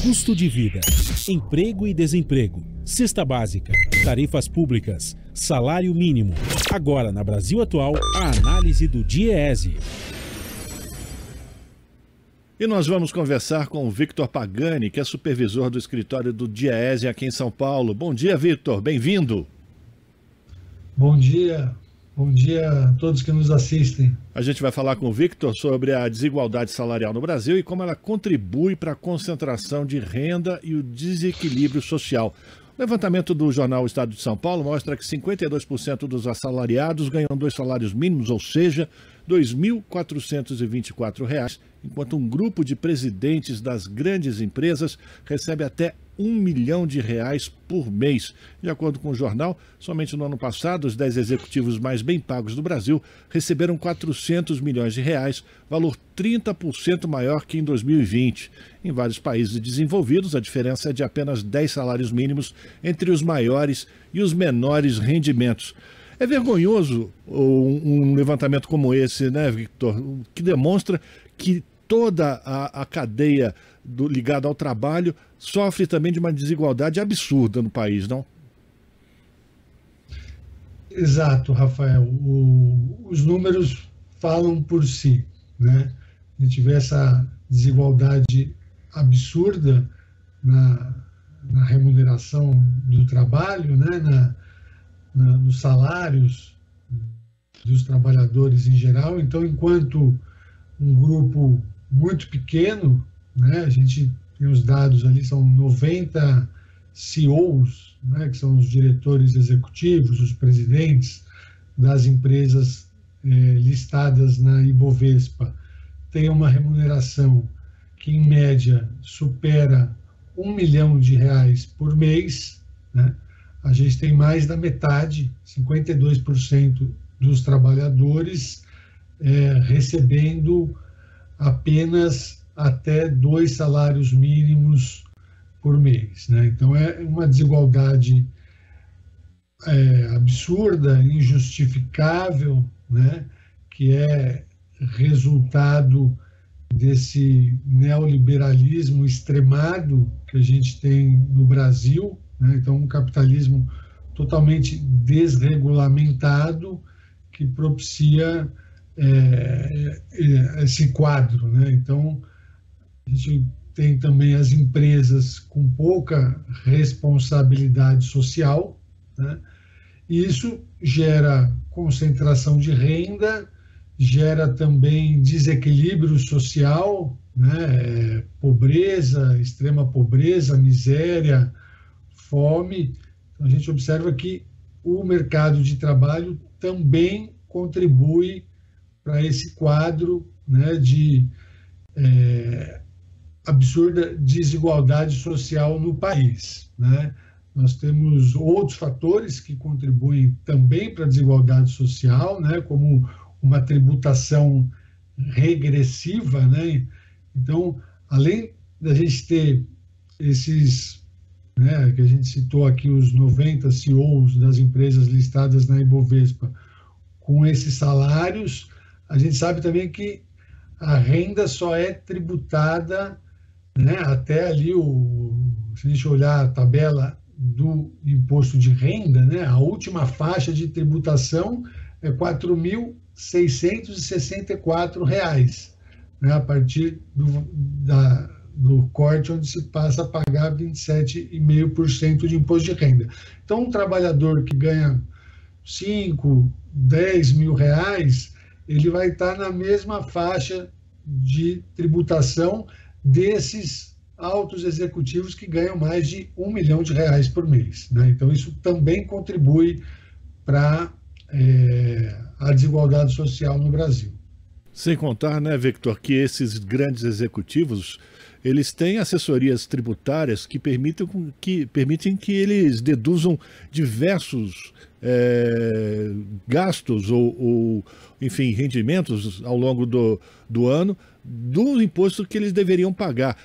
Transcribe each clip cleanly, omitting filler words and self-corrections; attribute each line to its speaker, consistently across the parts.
Speaker 1: custo de vida, emprego e desemprego, cesta básica, tarifas públicas, salário mínimo. Agora, na Brasil Atual, a análise do DIEESE.
Speaker 2: E nós vamos conversar com o Victor Pagani, que é supervisor do escritório do DIEESE aqui em São Paulo. Bom dia, Victor. Bem-vindo.
Speaker 3: Bom dia. Bom dia a todos que nos assistem.
Speaker 2: A gente vai falar com o Victor sobre a desigualdade salarial no Brasil e como ela contribui para a concentração de renda e o desequilíbrio social. O levantamento do jornal Estado de São Paulo mostra que 52% dos assalariados ganham 2 salários mínimos, ou seja, R$ 2.424, enquanto um grupo de presidentes das grandes empresas recebe até R$ 1 milhão por mês. De acordo com o jornal, somente no ano passado, os 10 executivos mais bem pagos do Brasil receberam R$ 400 milhões, valor 30% maior que em 2020. Em vários países desenvolvidos, a diferença é de apenas 10 salários mínimos entre os maiores e os menores rendimentos. É vergonhoso um levantamento como esse, né, Victor, que demonstra que toda a cadeia ligada ao trabalho sofre também de uma desigualdade absurda no país, não?
Speaker 3: Exato, Rafael. Os números falam por si, né? A gente vê essa desigualdade absurda na remuneração do trabalho, né? Nos salários dos trabalhadores em geral. Então, enquanto um grupo muito pequeno, né, a gente tem os dados ali, são 90 CEOs, né, que são os diretores executivos, os presidentes das empresas listadas na Ibovespa, tem uma remuneração que, em média, supera R$ 1 milhão por mês, né? A gente tem mais da metade, 52% dos trabalhadores recebendo apenas até 2 salários mínimos por mês, né? Então é uma desigualdade absurda, injustificável, né? Que é resultado desse neoliberalismo extremado que a gente tem no Brasil, né? Então, um capitalismo totalmente desregulamentado que propicia esse quadro, né? Então, a gente tem também as empresas com pouca responsabilidade social, né? E isso gera concentração de renda, gera também desequilíbrio social, né? Pobreza, extrema pobreza, miséria, fome. Então, a gente observa que o mercado de trabalho também contribui para esse quadro, né, de absurda desigualdade social no país, né? Nós temos outros fatores que contribuem também para a desigualdade social, né, como uma tributação regressiva, né? Então, além da gente ter esses, né, que a gente citou aqui, os 90 CEOs das empresas listadas na Ibovespa, com esses salários, a gente sabe também que a renda só é tributada, né, até ali, se a gente olhar a tabela do imposto de renda, né, a última faixa de tributação é R$ 4.664, né, a partir do corte onde se passa a pagar 27,5% de imposto de renda. Então, um trabalhador que ganha 5, 10 mil reais, ele vai estar na mesma faixa de tributação desses altos executivos que ganham mais de R$ 1 milhão por mês, né? Então, isso também contribui para a desigualdade social no Brasil.
Speaker 2: Sem contar, né, Victor, que esses grandes executivos, eles têm assessorias tributárias que permitem que eles deduzam diversos gastos ou, enfim, rendimentos ao longo do ano do imposto que eles deveriam pagar.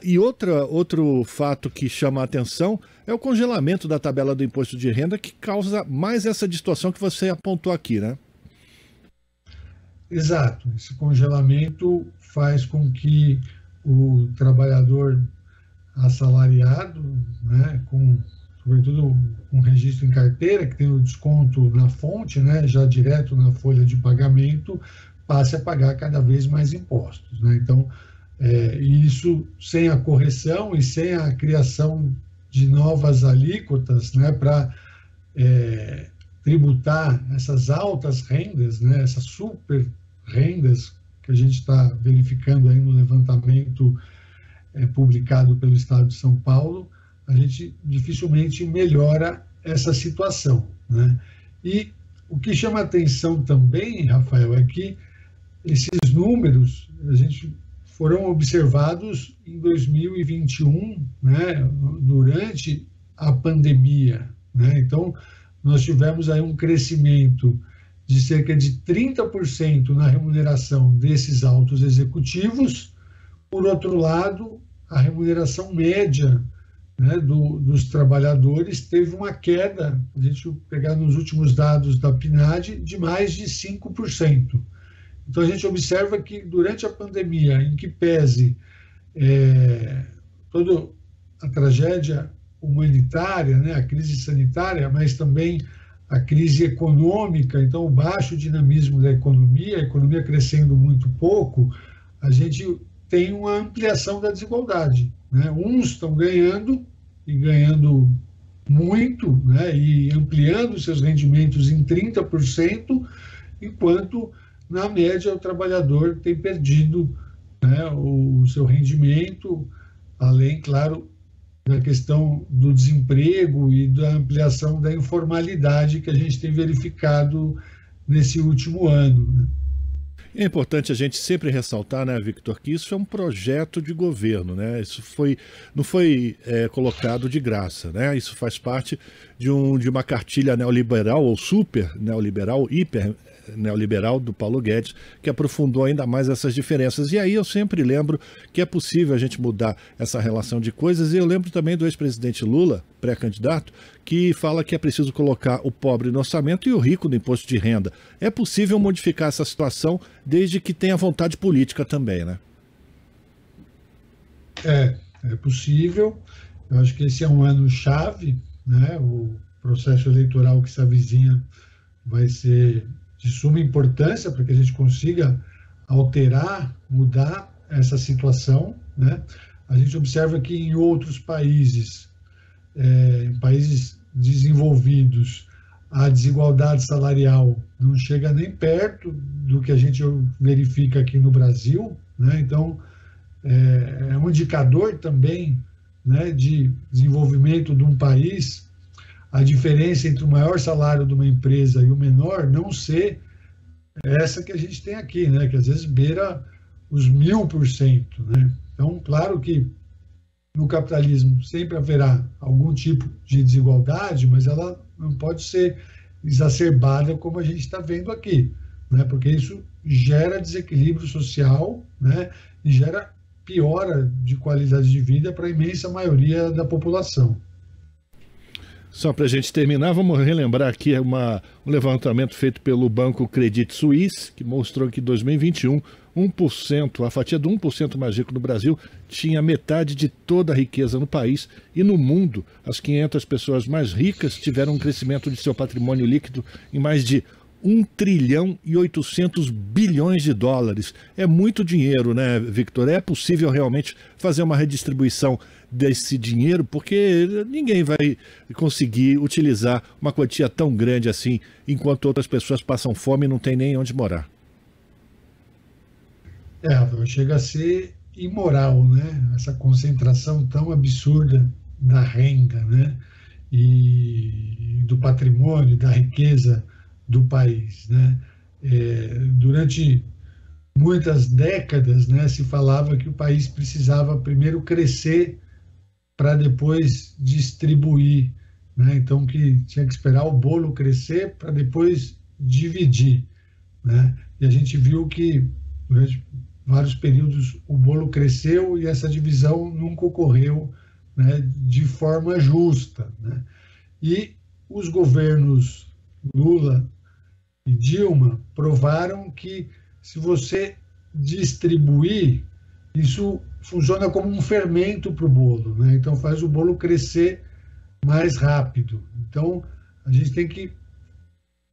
Speaker 2: E outro fato que chama a atenção é o congelamento da tabela do imposto de renda, que causa mais essa distorção que você apontou aqui, né?
Speaker 3: Exato. Esse congelamento faz com que o trabalhador assalariado, né, sobretudo um registro em carteira, que tem o desconto na fonte, né, já direto na folha de pagamento, passe a pagar cada vez mais impostos, né? Então, isso sem a correção e sem a criação de novas alíquotas, né, para tributar essas altas rendas, né, essas super rendas que a gente está verificando aí no levantamento publicado pelo Estado de São Paulo, a gente dificilmente melhora essa situação, né? E o que chama atenção também, Rafael, é que esses números foram observados em 2021, né, durante a pandemia, né? Então, nós tivemos aí um crescimento de cerca de 30% na remuneração desses altos executivos. Por outro lado, a remuneração média, né, dos trabalhadores teve uma queda, a gente pegar nos últimos dados da PNAD, de mais de 5%. Então, a gente observa que durante a pandemia, em que pese toda a tragédia humanitária, né, a crise sanitária, mas também a crise econômica, então o baixo dinamismo da economia, a economia crescendo muito pouco, a gente tem uma ampliação da desigualdade, né? Uns estão ganhando, e ganhando muito, né, e ampliando seus rendimentos em 30%, enquanto, na média, o trabalhador tem perdido, né, o seu rendimento, além, claro, da questão do desemprego e da ampliação da informalidade que a gente tem verificado nesse último ano, né?
Speaker 2: É importante a gente sempre ressaltar, né, Victor, que isso é um projeto de governo, né? Isso não foi colocado de graça, né? Isso faz parte de uma cartilha neoliberal ou super neoliberal, hiper neoliberal do Paulo Guedes, que aprofundou ainda mais essas diferenças. E aí eu sempre lembro que é possível a gente mudar essa relação de coisas, e eu lembro também do ex-presidente Lula, pré-candidato, que fala que é preciso colocar o pobre no orçamento e o rico no imposto de renda. É possível modificar essa situação desde que tenha vontade política também, né?
Speaker 3: É possível. Eu acho que esse é um ano chave, né? O processo eleitoral que se avizinha vai ser de suma importância para que a gente consiga alterar, mudar essa situação, né? A gente observa que em outros países, em países desenvolvidos, a desigualdade salarial não chega nem perto do que a gente verifica aqui no Brasil, né? Então, é um indicador também, né, de desenvolvimento de um país, a diferença entre o maior salário de uma empresa e o menor não ser essa que a gente tem aqui, né, que às vezes beira os 1000%, né? Então, claro que no capitalismo sempre haverá algum tipo de desigualdade, mas ela não pode ser exacerbada como a gente está vendo aqui, né? Porque isso gera desequilíbrio social, né? E gera piora de qualidade de vida para a imensa maioria da população.
Speaker 2: Só para a gente terminar, vamos relembrar aqui um levantamento feito pelo banco Credit Suisse, que mostrou que em 2021, 1%, a fatia do 1% mais rico no Brasil tinha metade de toda a riqueza no país, e no mundo, as 500 pessoas mais ricas tiveram um crescimento de seu patrimônio líquido em mais de 1 trilhão e 800 bilhões de dólares. É muito dinheiro, né, Victor? É possível realmente fazer uma redistribuição desse dinheiro, porque ninguém vai conseguir utilizar uma quantia tão grande assim, enquanto outras pessoas passam fome e não tem nem onde morar.
Speaker 3: Chega a ser imoral, né? Essa concentração tão absurda da renda, né? E do patrimônio, da riqueza do país, né? Durante muitas décadas, né, se falava que o país precisava primeiro crescer para depois distribuir, né? Então que tinha que esperar o bolo crescer para depois dividir, né? E a gente viu que durante vários períodos o bolo cresceu e essa divisão nunca ocorreu, né, de forma justa, né? E os governos Lula e Dilma provaram que se você distribuir, isso funciona como um fermento para o bolo, né? Então faz o bolo crescer mais rápido. Então a gente tem que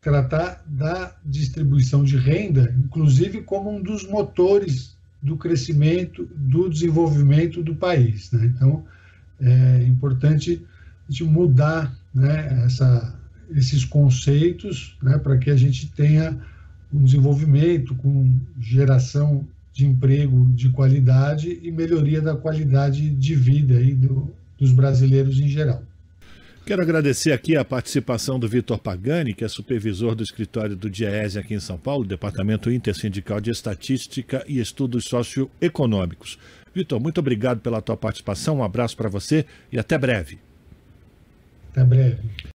Speaker 3: tratar da distribuição de renda, inclusive como um dos motores do crescimento, do desenvolvimento do país, né? Então é importante a gente mudar, né, esses conceitos, né, para que a gente tenha um desenvolvimento com geração de emprego de qualidade e melhoria da qualidade de vida aí dos brasileiros em geral.
Speaker 2: Quero agradecer aqui a participação do Vitor Pagani, que é supervisor do escritório do DIEESE aqui em São Paulo, Departamento Intersindical de Estatística e Estudos Socioeconômicos. Vitor, muito obrigado pela tua participação, um abraço para você e até breve.
Speaker 3: Até breve.